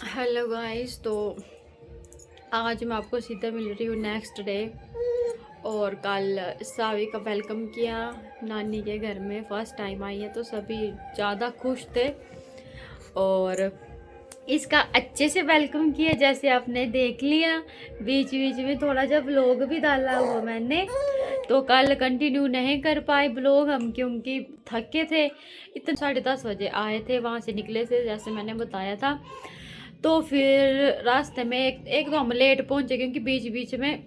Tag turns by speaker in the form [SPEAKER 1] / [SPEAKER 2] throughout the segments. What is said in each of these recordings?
[SPEAKER 1] Hello guys. तो आज मैं आपको सीधा मिल रही हूँ नेक्स्ट डे। और कल सावी का वेलकम किया नानी के घर में, फर्स्ट टाइम आई है तो सभी ज़्यादा खुश थे। और इसका अच्छे से वेलकम किया जैसे आपने देख लिया। बीच बीच में थोड़ा जब व्लॉग भी डाला हुआ मैंने, तो कल कंटिन्यू नहीं कर पाए ब्लॉग हम, क्योंकि थके थे। इतने 10:30 बजे आए थे, वहाँ से निकले थे जैसे मैंने बताया था। तो फिर रास्ते में एक तो हम लेट पहुंचे, क्योंकि बीच बीच में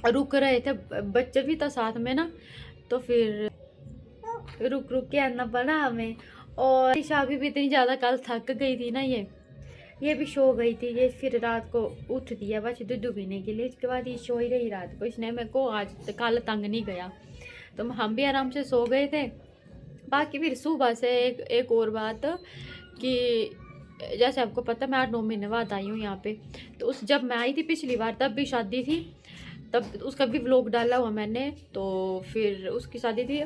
[SPEAKER 1] रुक रहे थे, बच्चे भी था साथ में ना, तो फिर रुक रुक के आना पड़ा हमें। और शादी भी इतनी ज़्यादा कल थक गई थी ना, ये भी सो गई थी। ये फिर रात को उठ दिया बस दूध पीने के लिए, इसके बाद ये सो ही रही रात को। इसने मेरे को आज कल तंग नहीं गया, तो हम भी आराम से सो गए थे। बाकी फिर सुबह से एक और बात कि जैसे आपको पता मैं 8-9 महीने बाद आई हूँ यहाँ पे। तो उस जब मैं आई थी पिछली बार तब भी शादी थी, तब उसका भी व्लॉग डाला हुआ मैंने। तो फिर उसकी शादी थी।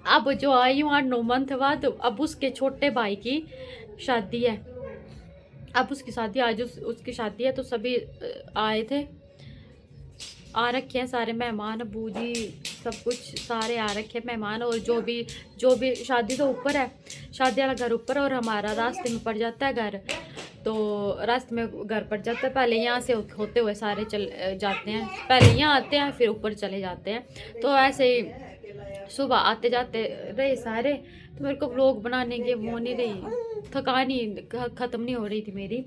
[SPEAKER 1] अब जो आई हूँ 8-9 मंथ बाद, अब उसके छोटे भाई की शादी है। अब उसकी शादी आज उसकी शादी है, तो सभी आए थे, आ रखे हैं सारे मेहमान, बूजी सब कुछ सारे आ रखे हैं मेहमान। और जो भी शादी तो ऊपर है, शादी वाला घर ऊपर, और हमारा रास्ते में पड़ जाता है घर। तो रास्ते में घर पड़ जाता है, पहले यहाँ से होते हुए सारे चल जाते हैं, पहले यहाँ आते हैं फिर ऊपर चले जाते हैं। तो ऐसे ही सुबह आते जाते रहे सारे। तो मेरे को व्लॉग बनाने की वो नहीं रही, थकान ही ख़त्म नहीं हो रही थी मेरी।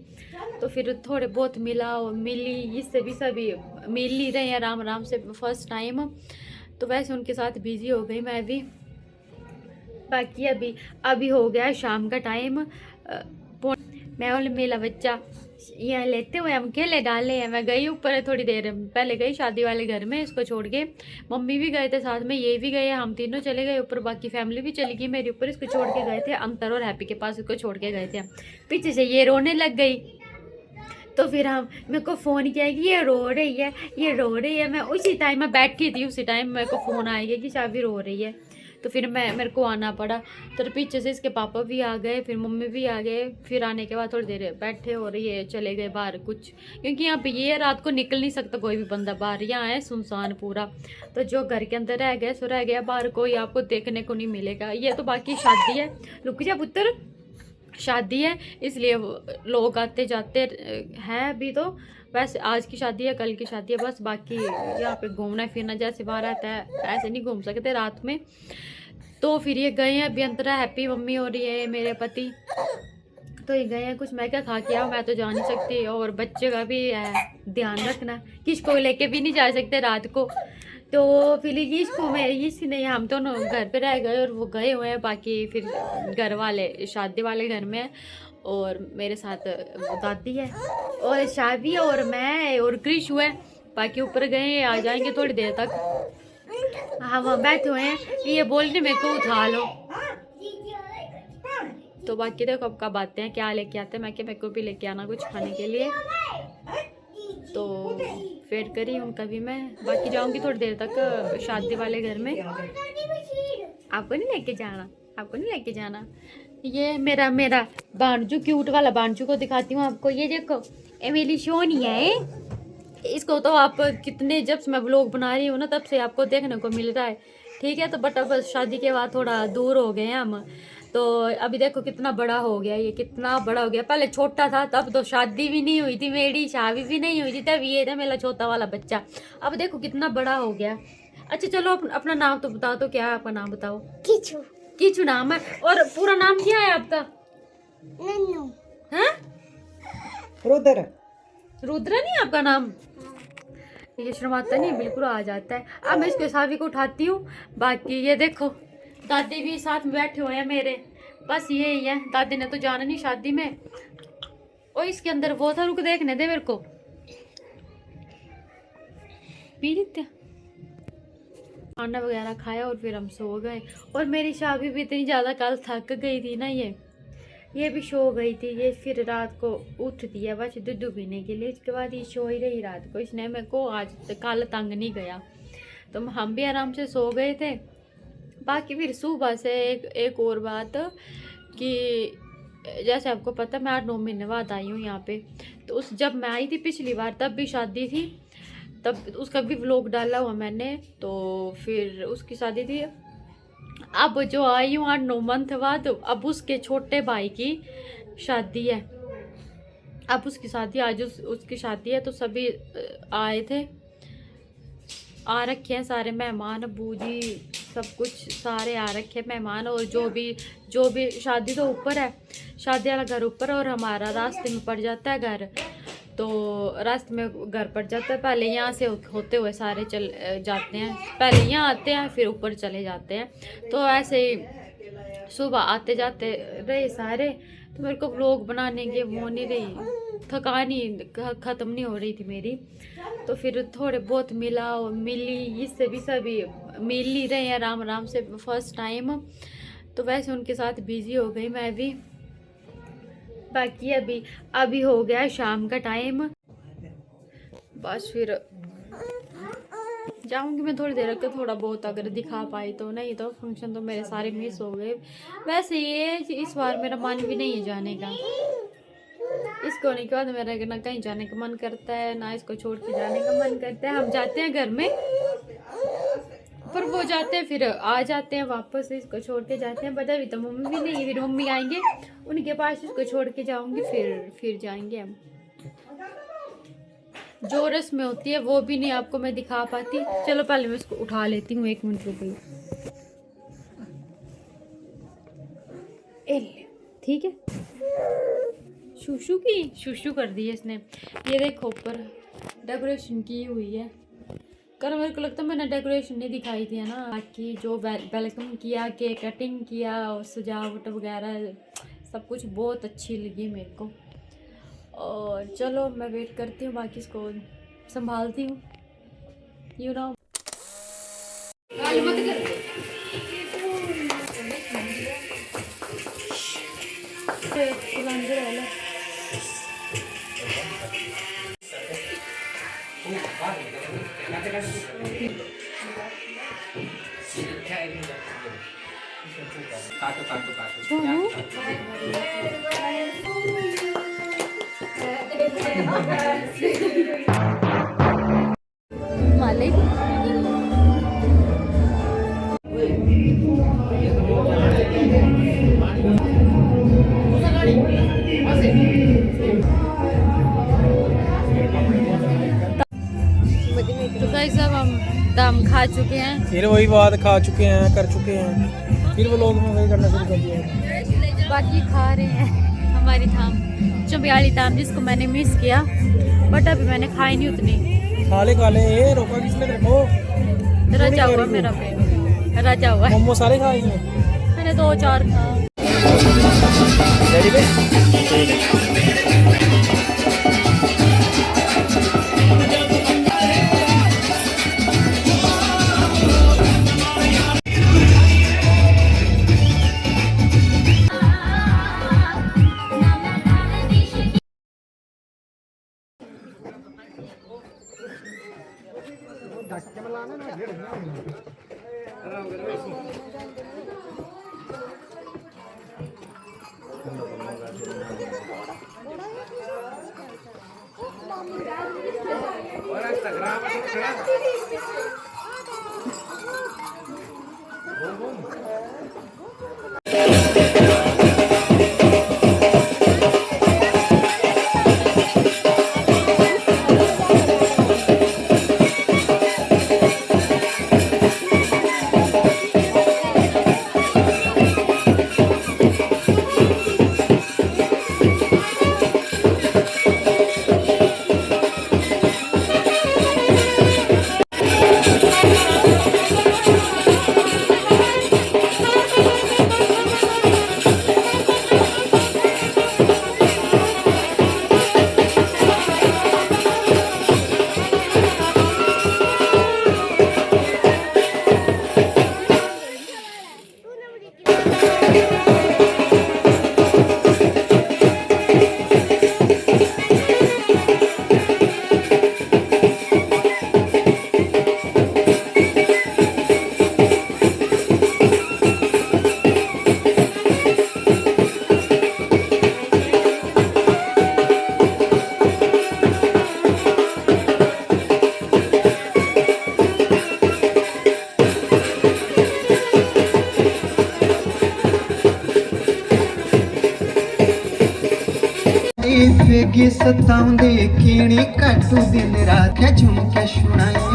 [SPEAKER 1] तो फिर थोड़े बहुत मिला और मिली, इससे भी सभी मिल ही रहे हैं आराम आराम से फर्स्ट टाइम। तो वैसे उनके साथ बिजी हो गई मैं भी। बाकी अभी अभी हो गया शाम का टाइम। मैं और मेरा बच्चा यहाँ लेते हुए हम खेले डाले हैं। मैं गई ऊपर थोड़ी देर पहले, गई शादी वाले घर में इसको छोड़ के। मम्मी भी गए थे साथ में, ये भी गए, हम तीनों चले गए ऊपर। बाकी फैमिली भी चली गई मेरे ऊपर, इसको छोड़ के गए थे अंतर और हैप्पी के पास, इसको छोड़ के गए थे। पीछे से ये रोने लग गई, तो फिर हम मेरे को फ़ोन किया कि ये रो रही है, ये रो रही है। मैं उसी टाइम में बैठी थी, उसी टाइम मेरे को फ़ोन आएगा कि शादी रो रही है। तो फिर मेरे को आना पड़ा। तो पीछे से इसके पापा भी आ गए, फिर मम्मी भी आ गए। फिर आने के बाद थोड़ी देर बैठे और ये चले गए बाहर कुछ, क्योंकि यहाँ पे ये रात को निकल नहीं सकता कोई भी बंदा बाहर, यहाँ है सुनसान पूरा। तो जो घर के अंदर रह गए सो रह गया, बाहर कोई आपको देखने को नहीं मिलेगा। ये तो बाकी शादी है, रुक जा पुत्र, शादी है इसलिए लोग आते जाते हैं अभी। तो वैसे आज की शादी है, कल की शादी है बस। बाकी यहाँ पे घूमना फिरना जैसे बाहर आता है ऐसे नहीं घूम सकते रात में। तो फिर ये गए हैं अभी अंतरा, हैप्पी मम्मी हो रही है मेरे पति, तो ये गए हैं कुछ। मैं क्या खा के आओ, मैं तो जा नहीं सकती। और बच्चे का भी है ध्यान रखना, किसको लेके भी नहीं जा सकते रात को। तो फिर इसको मेरे इसी नहीं, हम तो घर पे रह गए और वो गए हुए हैं। बाकी फिर घर वाले शादी वाले घर में है, और मेरे साथ दादी है और शादी और मैं और क्रिश है। बाकी ऊपर गए, आ जाएंगे थोड़ी देर तक। हाँ वहाँ बैठे हुए हैं, ये बोल रहे मेरे को उठा लो। तो बाकी देखो अब कब आते हैं, क्या लेके आते हैं। मैं क्या मेरे को भी लेके आना कुछ खाने के लिए, तो वेट करी उनका भी मैं। बाकी जाऊंगी थोड़ी देर तक शादी वाले घर में। आपको नहीं लेके जाना, आपको नहीं लेके जाना। ये मेरा बांजू, क्यूट वाला बांजू को दिखाती हूँ आपको। ये देखो, ये मेरी सोनी है। इसको तो आप कितने, जब से मैं व्लॉग बना रही हूँ ना तब से आपको देखने को मिल रहा है, ठीक है। तो बट अब शादी के बाद थोड़ा दूर हो गए हैं हम। तो अभी देखो कितना बड़ा हो गया, ये कितना बड़ा हो गया। पहले छोटा था, तब तो शादी भी नहीं हुई थी मेरी, शादी भी नहीं हुई थी, तब ये था मेरा छोटा वाला बच्चा। अब देखो कितना बड़ा हो गया। अच्छा चलो अपना नाम तो बताओ, तो क्या है आपका नाम बताओ।
[SPEAKER 2] किचू।
[SPEAKER 1] किचू नाम है, और पूरा नाम क्या है आपका।
[SPEAKER 2] नन्नू।
[SPEAKER 1] हैं?
[SPEAKER 3] रुद्र।
[SPEAKER 1] रुद्र नहीं आपका नाम। ये शर्माता नहीं, बिल्कुल आ जाता है। अब मैं इसको सावी को उठाती हूँ। बाकी ये देखो दादी भी साथ में बैठे हुए हैं मेरे, बस ये ही है। दादी ने तो जाना नहीं शादी में। और इसके अंदर वो था, रुक देखने दे मेरे को। पी लेते खाना वगैरह खाया और फिर हम सो गए। और मेरी शादी भी इतनी ज़्यादा कल थक गई थी ना, ये भी सो गई थी। ये फिर रात को उठ दिया बस दूध पीने के लिए, इसके बाद ये सो ही रही रात को। इसने मेरे को आज कल तंग नहीं गया, तो हम भी आराम से सो गए थे। बाकी फिर सुबह से एक और बात कि जैसे आपको पता मैं 8-9 महीने बाद आई हूँ यहाँ पे। तो उस जब मैं आई थी पिछली बार तब भी शादी थी, तब उसका भी व्लॉग डाला हुआ मैंने। तो फिर उसकी शादी थी। अब जो आई हूँ 8-9 मंथ बाद, अब उसके छोटे भाई की शादी है। अब उसकी शादी आज उसकी शादी है, तो सभी आए थे, आ रखे हैं सारे मेहमान, बूजी सब कुछ सारे आ रखे हैं मेहमान। और जो भी शादी तो ऊपर है, शादी वाला घर ऊपर, और हमारा रास्ते में पड़ जाता है घर। तो रास्ते में घर पड़ जाता है, पहले यहाँ से होते हुए सारे चल जाते हैं, पहले यहाँ आते हैं फिर ऊपर चले जाते हैं। तो ऐसे ही सुबह आते जाते रहे सारे। तो मेरे को व्लॉग बनाने की वो नहीं रही, थकान ही ख़त्म नहीं हो रही थी मेरी। तो फिर थोड़े बहुत मिली इससे भी सभी मिल ही रहे हैं आराम आराम से फर्स्ट टाइम। तो वैसे उनके साथ बिज़ी हो गई मैं भी। बाकी अभी हो गया शाम का टाइम, बस फिर जाऊंगी मैं थोड़ी देर के, थोड़ा बहुत अगर दिखा पाई तो, नहीं तो फंक्शन तो मेरे सारे मिस हो गए। वैसे ये इस बार मेरा मन भी नहीं है जाने का। इसको होने के बाद मेरा ना कहीं जाने का मन करता है, ना इसको छोड़ के जाने का मन करता है। हम जाते हैं घर में, पर वो जाते हैं फिर आ जाते हैं वापस, इसको छोड़ के जाते हैं। पता भी तो मम्मी भी नहीं, फिर मम्मी आएंगे उनके पास इसको छोड़ के जाऊंगी, फिर जाएंगे हम। जो रस्में होती है वो भी नहीं आपको मैं दिखा पाती। चलो पहले मैं इसको उठा लेती हूँ, 1 मिनट रुकिए। ठीक है, शूशू कर दी है इसने। ये देखो ऊपर डेकोरेशन की हुई है। कल मेरे को लगता है मैंने डेकोरेशन नहीं दिखाई थी, है ना। बाकी जो वेलकम किया, केक कटिंग किया और सजावट वगैरह सब कुछ बहुत अच्छी लगी मेरे को। और चलो मैं वेट करती हूँ, बाकी इसको संभालती हूँ, यू नो। मालिक तो गाइस अब हम दाम खा चुके हैं,
[SPEAKER 2] फिर वही बात खा चुके हैं, कर चुके हैं, फिर वो लोग में वही करना शुरू कर दिया।
[SPEAKER 1] बाकी खा रहे हैं हमारी थाम, चुबियाली थाम, जिसको मैंने मिस किया, बट अभी मैंने खाई नहीं उतनी।
[SPEAKER 2] खाले ये रोका किसने तेरे को?
[SPEAKER 1] रजा हुआ मेरा पेट, रजा हुआ।
[SPEAKER 2] मोमो सारे खाएंगे,
[SPEAKER 1] मैंने 2-4 खा।
[SPEAKER 3] फेगी सताउंदे कीणी काटू दिन रात झुमके सुनाई